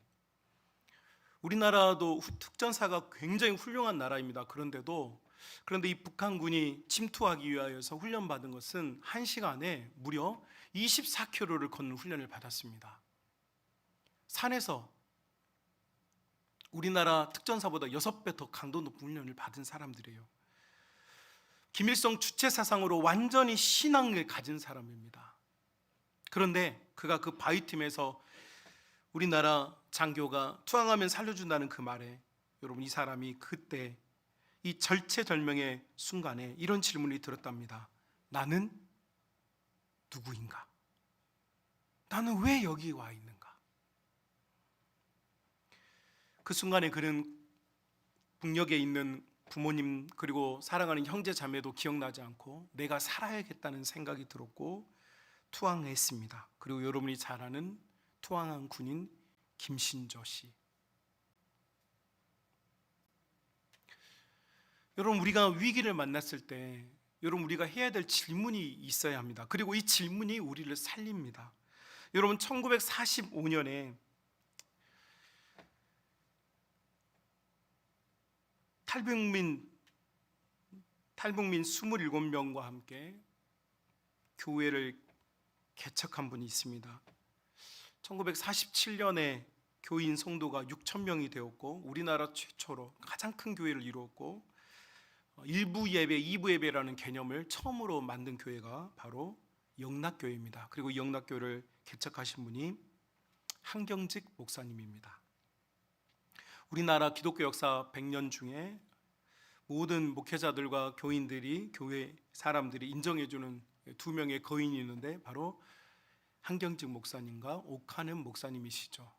우리나라도 특전사가 굉장히 훌륭한 나라입니다. 그런데 이 북한군이 침투하기 위하여서 훈련받은 것은 1시간에 무려 24km를 걷는 훈련을 받았습니다. 산에서 우리나라 특전사보다 6배 더 강도 높은 훈련을 받은 사람들이에요. 김일성 주체 사상으로 완전히 신앙을 가진 사람입니다. 그런데 그가 그 바위팀에서 우리나라 장교가 투항하면 살려준다는 그 말에, 여러분, 이 사람이 그때 이 절체절명의 순간에 이런 질문이 들었답니다. 나는 누구인가? 나는 왜 여기 와 있는가? 그 순간에 그는 북녘에 있는 부모님, 그리고 사랑하는 형제 자매도 기억나지 않고 내가 살아야겠다는 생각이 들었고 투항했습니다. 그리고 여러분이 잘 아는 투항한 군인 김신조 씨. 여러분, 우리가 위기를 만났을 때 여러분, 우리가 해야 될 질문이 있어야 합니다. 그리고 이 질문이 우리를 살립니다. 여러분, 1945년에 탈북민 27명과 함께 교회를 개척한 분이 있습니다. 1947년에 교인 성도가 6,000명이 되었고, 우리나라 최초로 가장 큰 교회를 이루었고, 1부 예배, 2부 예배라는 개념을 처음으로 만든 교회가 바로 영락교회입니다. 그리고 영락교회를 개척하신 분이 한경직 목사님입니다. 우리나라 기독교 역사 100년 중에 모든 목회자들과 교인들이, 교회 사람들이 인정해주는 2명의 거인이 있는데 바로 한경직 목사님과 옥하는 목사님이시죠.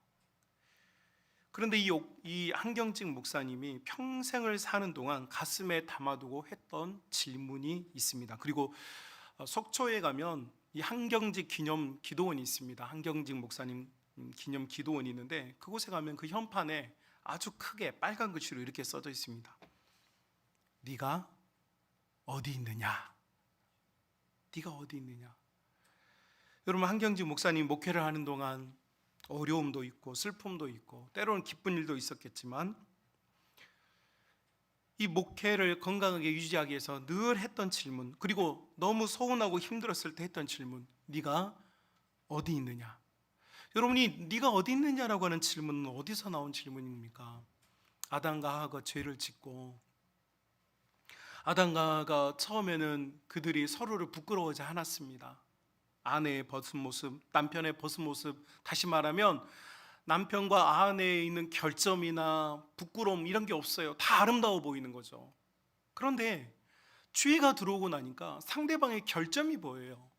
그런데 이 한경직 목사님이 평생을 사는 동안 가슴에 담아두고 했던 질문이 있습니다. 그리고 속초에 가면 이 한경직 기념 기도원이 있습니다. 한경직 목사님 기념 기도원이 있는데, 그곳에 가면 그 현판에 아주 크게 빨간 글씨로 이렇게 써져 있습니다. 네가 어디 있느냐? 네가 어디 있느냐? 여러분, 한경직 목사님 목회를 하는 동안 어려움도 있고 슬픔도 있고 때로는 기쁜 일도 있었겠지만, 이 목회를 건강하게 유지하기 위해서 늘 했던 질문, 그리고 너무 서운하고 힘들었을 때 했던 질문, 네가 어디 있느냐? 여러분이 네가 어디 있느냐라고 하는 질문은 어디서 나온 질문입니까? 아담과 하와가 죄를 짓고, 아담과 하와가 처음에는 그들이 서로를 부끄러워하지 않았습니다. 아내의 벗은 모습, 남편의 벗은 모습, 다시 말하면 남편과 아내에 있는 결점이나 부끄러움 이런 게 없어요. 다 아름다워 보이는 거죠. 그런데 죄가 들어오고 나니까 상대방의 결점이 보여요.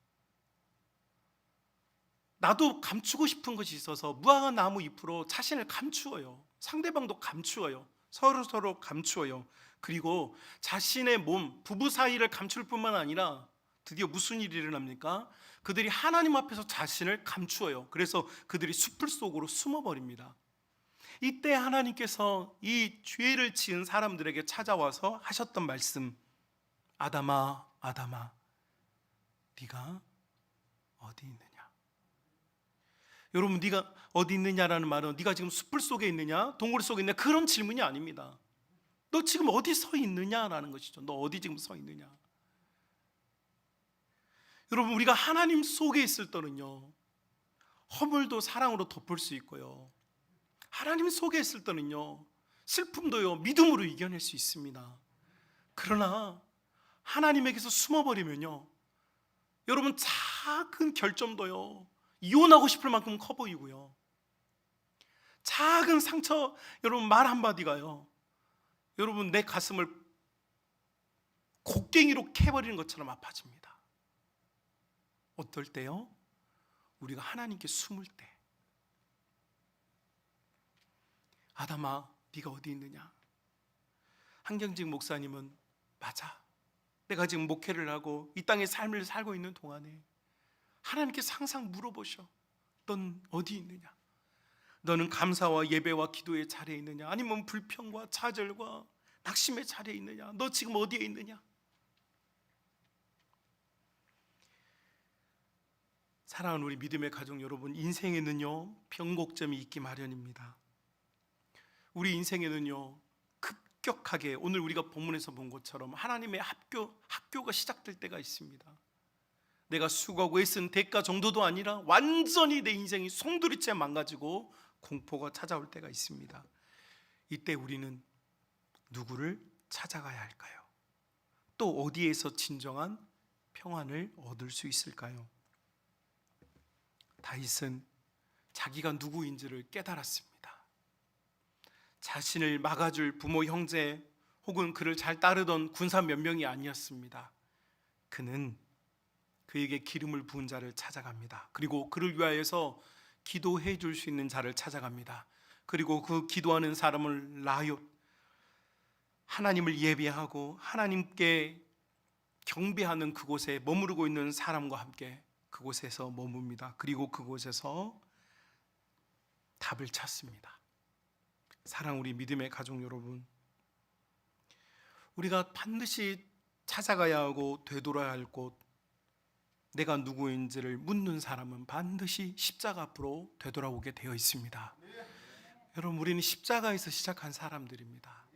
나도 감추고 싶은 것이 있어서 무화과 나무 잎으로 자신을 감추어요. 상대방도 감추어요. 서로 감추어요. 그리고 자신의 몸, 부부 사이를 감출 뿐만 아니라 드디어 무슨 일이 일어납니까? 그들이 하나님 앞에서 자신을 감추어요. 그래서 그들이 숲을 속으로 숨어버립니다. 이때 하나님께서 이 죄를 지은 사람들에게 찾아와서 하셨던 말씀, 아담아, 아담아, 네가 어디 있느냐? 여러분, 네가 어디 있느냐라는 말은 네가 지금 숯불 속에 있느냐, 동굴 속에 있느냐, 그런 질문이 아닙니다. 너 지금 어디 서 있느냐라는 것이죠. 너 어디 지금 서 있느냐? 여러분, 우리가 하나님 속에 있을 때는요, 허물도 사랑으로 덮을 수 있고요, 하나님 속에 있을 때는요, 슬픔도요, 믿음으로 이겨낼 수 있습니다. 그러나 하나님에게서 숨어버리면요, 여러분, 작은 결점도요, 이혼하고 싶을 만큼 커 보이고요, 작은 상처, 여러분, 말 한마디가요, 여러분, 내 가슴을 곡괭이로 캐버리는 것처럼 아파집니다. 어떨 때요? 우리가 하나님께 숨을 때. 아담아, 네가 어디 있느냐? 한경직 목사님은 맞아, 내가 지금 목회를 하고 이 땅의 삶을 살고 있는 동안에 하나님께서 항상 물어보셔. 넌 어디 있느냐? 너는 감사와 예배와 기도의 자리에 있느냐? 아니면 불평과 좌절과 낙심의 자리에 있느냐? 너 지금 어디에 있느냐? 사랑하는 우리 믿음의 가족 여러분, 인생에는요, 변곡점이 있기 마련입니다. 우리 인생에는요, 급격하게 오늘 우리가 본문에서 본 것처럼 하나님의 학교가 시작될 때가 있습니다. 내가 수고하고 애쓴 대가 정도도 아니라 완전히 내 인생이 송두리째 망가지고 공포가 찾아올 때가 있습니다. 이때 우리는 누구를 찾아가야 할까요? 또 어디에서 진정한 평안을 얻을 수 있을까요? 다윗은 자기가 누구인지를 깨달았습니다. 자신을 막아줄 부모, 형제 혹은 그를 잘 따르던 군사 몇 명이 아니었습니다. 그는 그에게 기름을 부은 자를 찾아갑니다. 그리고 그를 위하여서 기도해 줄 수 있는 자를 찾아갑니다. 그리고 그 기도하는 사람을 라얏, 하나님을 예배하고 하나님께 경배하는 그곳에 머무르고 있는 사람과 함께 그곳에서 머뭅니다. 그리고 그곳에서 답을 찾습니다. 사랑 우리 믿음의 가족 여러분, 우리가 반드시 찾아가야 하고 되돌아야 할 곳, 내가 누구인지를 묻는 사람은 반드시 십자가 앞으로 되돌아오게 되어 있습니다. 여러분, 우리는 십자가에서 시작한 사람들입니다.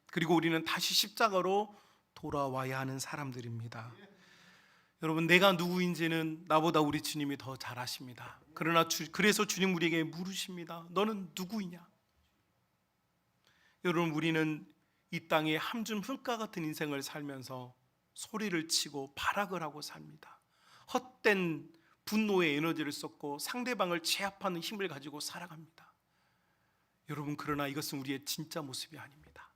그리고 우리는 다시 십자가로 돌아와야 하는 사람들입니다. 여러분, 내가 누구인지는 나보다 우리 주님이 더 잘 아십니다. 그래서 주님 우리에게 물으십니다. 너는 누구이냐? 여러분, 우리는 이 땅에 함준 흙과 같은 인생을 살면서 소리를 치고 발악을 하고 삽니다. 헛된 분노의 에너지를 쏟고 상대방을 제압하는 힘을 가지고 살아갑니다. 여러분, 그러나 이것은 우리의 진짜 모습이 아닙니다.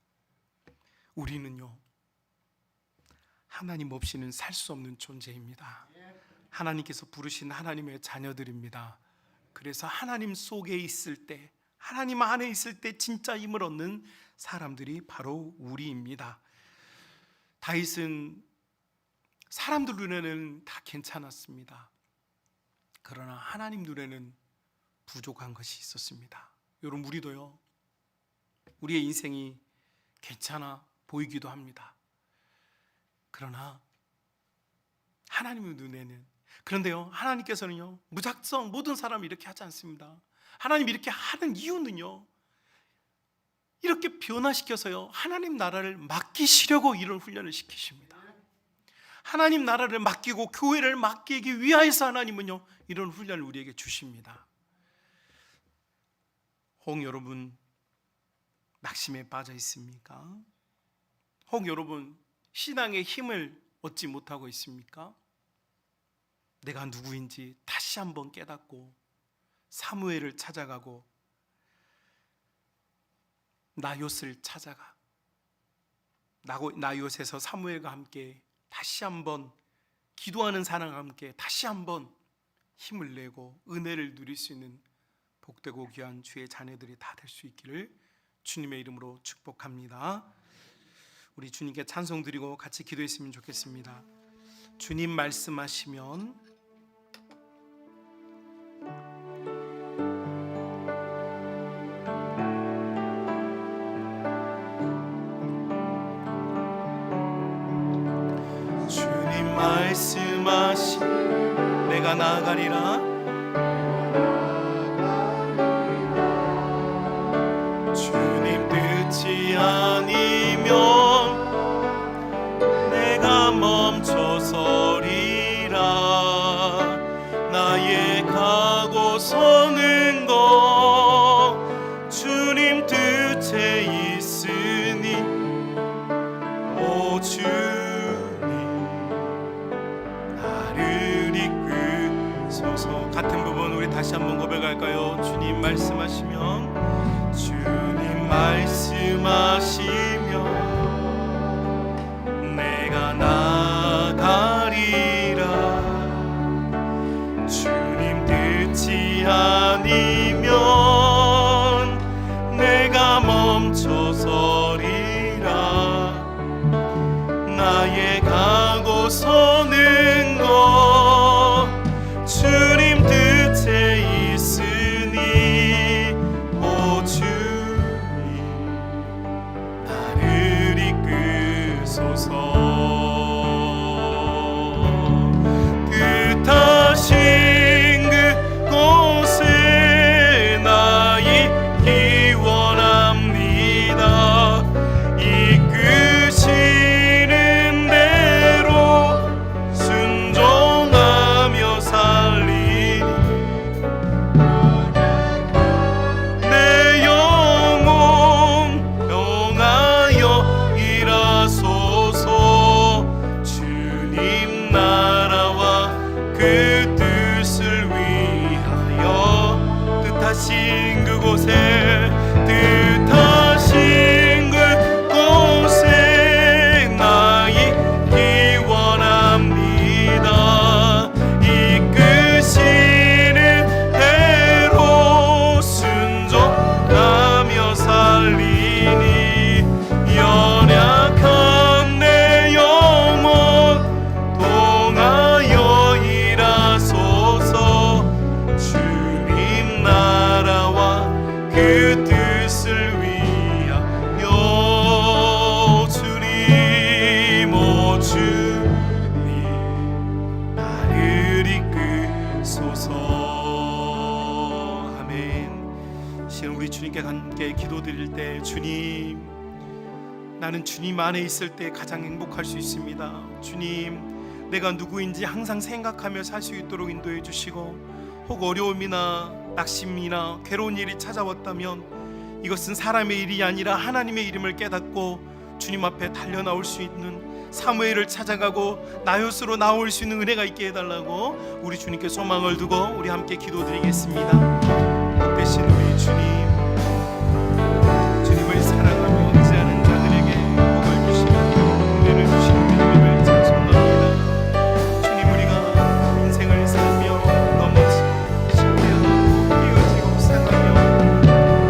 우리는요, 하나님 없이는 살 수 없는 존재입니다. 하나님께서 부르신 하나님의 자녀들입니다. 그래서 하나님 속에 있을 때, 하나님 안에 있을 때 진짜 힘을 얻는 사람들이 바로 우리입니다. 다윗은 사람들 눈에는 다 괜찮았습니다. 그러나 하나님 눈에는 부족한 것이 있었습니다. 여러분, 우리도요, 우리의 인생이 괜찮아 보이기도 합니다. 그러나 하나님의 눈에는, 그런데요, 하나님께서는요, 무작정 모든 사람이 이렇게 하지 않습니다. 하나님 이렇게 하는 이유는요, 이렇게 변화시켜서요, 하나님 나라를 맡기시려고 이런 훈련을 시키십니다. 하나님 나라를 맡기고 교회를 맡기기 위하여서 하나님은요, 이런 훈련을 우리에게 주십니다. 혹 여러분, 낙심에 빠져 있습니까? 혹 여러분, 신앙의 힘을 얻지 못하고 있습니까? 내가 누구인지 다시 한번 깨닫고 사무엘을 찾아가고 나롯을 찾아가 나롯에서 사무엘과 함께 다시 한번 기도하는 사람과 함께 다시 한번 힘을 내고 은혜를 누릴 수 있는 복되고 귀한 주의 자녀들이 다 될 수 있기를 주님의 이름으로 축복합니다. 우리 주님께 찬송 드리고 같이 기도했으면 좋겠습니다. 주님 말씀하시면 주님 말씀하시면 내가 나아가리라. 주님 뜻이 아니면 내가 멈춰서리라. 나의 가고 서는 것 주님 뜻에 있으니 오 주님 나를 이끄소서. 같은 부분 우리 다시 한번 고백할까요? 주님 말씀하시면 주님 말씀하시면 내가 나가리라. 주님 뜻이 아니면 내가 멈춰서리라. 나의 가고 서는 것 주님 뜻에 있으니 오 주님 나를 이끄소서. 뜻하신 그곳에 나 있기 원합니다. 이끄시는 대로 순종하며 살리니 내 영혼 평하여 일하소서. 주님 나라와 그 뜻을 위하여 뜻하신 그곳에 뜻하신 그곳에 나 있기 원합니다. 이끄시는 대로 순종하며 살리니 연약한 내 영혼 통하여 일하소서. 주님 나라와 그 뜻을 위하여 주님 오 주님 나를 이끄소서. 아멘. 시간 우리 주님께 함께 기도드릴 때 주님 나는 주님 안에 있을 때 가장 행복할 수 있습니다. 주님 내가 누구인지 항상 생각하며 살 수 있도록 인도해 주시고 혹 어려움이나 낙심이나 괴로운 일이 찾아왔다면 이것은 사람의 일이 아니라 하나님의 이름을 깨닫고 주님 앞에 달려나올 수 있는 사무엘을 찾아가고 나요스로 나올 수 있는 은혜가 있게 해달라고 우리 주님께 소망을 두고 우리 함께 기도드리겠습니다. 복되신 우리 주님, 주님을 사랑하며 의지하는 자들에게 복을 주시며 은혜를 주시는 주님을 찬송합니다. 주님 우리가 인생을 살며 넘어지고 실패하고 깨어지고 상하며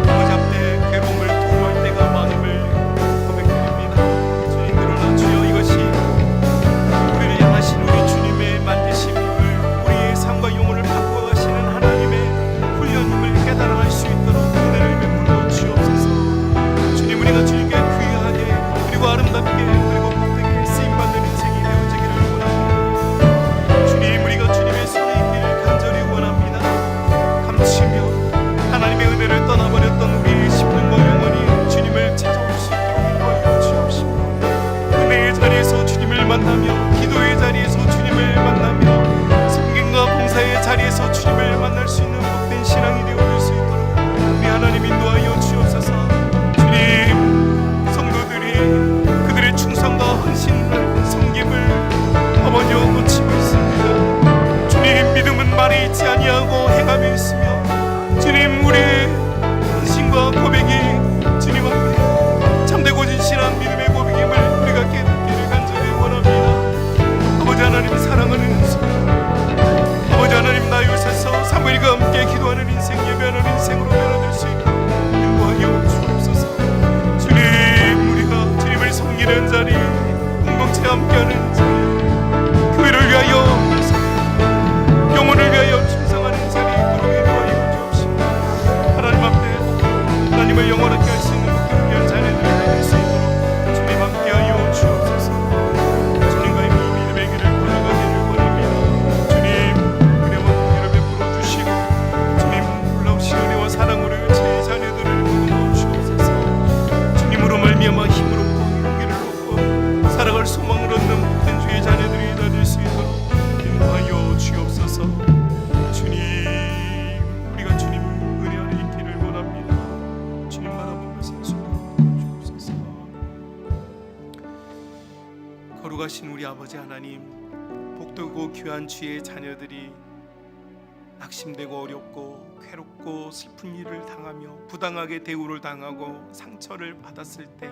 아버지 앞에 괴로움을 토로할 때가 많음을 고백드립니다. 주님 그러나 주여 이것이 우리를 향하신 우리 주님의 만드신 힘을 우리의 삶과 영혼을 바꾸어 가시는 하나님의 훈련임을 깨달아갈 수 있도록 은혜를 베풀어 주옵소서. 주님 우리가 주님께 귀하게 그리고 아름답게 그리고 복되게 쓰임받는 인생이 되어지기를 원합니다. 주님 우리가 주님의 손에 있기를 간절히 원합니다. 감추며 하나님의 은혜를 떠나버렸던 우리의 심령과 영혼이 주님을 찾아올 수 있도록 인도하여 주옵시고 은혜의 자리에서 주님을 만나며 기도의 자리에서 주님을 만나며 성경과 봉사의 자리에서 주님을 만날 수 있는 복된 신앙이 되어줄 수 있도록 우리 하나님 인도하여 주옵소서. 주님 성도들이 그들의 충성과 헌신을 섬김을 아버지와 놓치고 있습니다. 주님 믿음은 말에 있지 아니하고 행함에 있으며 주님 우리의 헌신과 고백이 주님 앞에 참되고 진실한 믿음의 고백임을 우리가 깨닫기를 간절히 원합니다. 아버지 하나님 사랑하는 손 아버지 하나님 나요새서 사무엘과 함께 기도하는 인생 예배하는 인생으로 변화될 수 있게 인도하여 주옵소서. 주님 우리가 주님을 섬기는 자리 공동체 함께하는 자리 교회를 위하여 영혼을 위하여 충성하는 자리 있도록 인도하여 주옵시고 하나님 앞에 하나님을 영원하게 할 수 있는 복된 귀한 자녀들이 될 수 있도록 주님 함께하여 주옵소서. 주님과의 이 믿음의 길을 걸어가기를 원합니다. 주님 거룩하신 우리 아버지 하나님, 복되고 귀한 주의 자녀들이 낙심되고 어렵고 괴롭고 슬픈 일을 당하며 부당하게 대우를 당하고 상처를 받았을 때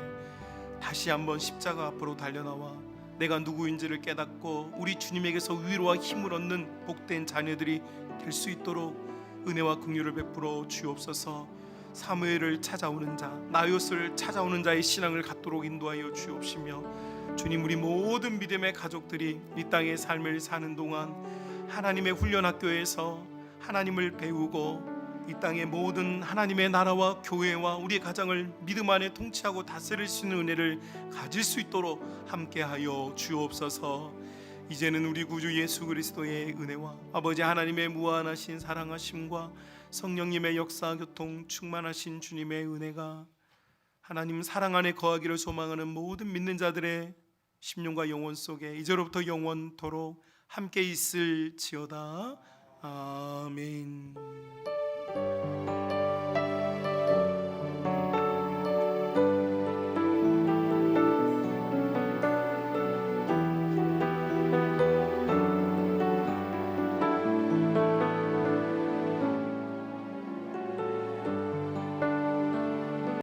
다시 한번 십자가 앞으로 달려나와 내가 누구인지를 깨닫고 우리 주님에게서 위로와 힘을 얻는 복된 자녀들이 될 수 있도록 은혜와 긍휼을 베풀어 주옵소서. 사무엘을 찾아오는 자, 나요스를 찾아오는 자의 신앙을 갖도록 인도하여 주옵시며, 주님, 우리 모든 믿음의 가족들이 이 땅의 삶을 사는 동안 하나님의 훈련 학교에서 하나님을 배우고 이 땅의 모든 하나님의 나라와 교회와 우리의 가정을 믿음 안에 통치하고 다스릴 수 있는 은혜를 가질 수 있도록 함께하여 주옵소서. 이제는 우리 구주 예수 그리스도의 은혜와 아버지 하나님의 무한하신 사랑하심과 성령님의 역사 교통 충만하신 주님의 은혜가 하나님 사랑 안에 거하기를 소망하는 모든 믿는 자들의 심령과 영혼 속에 이제로부터 영원토록 함께 있을지어다. 아멘.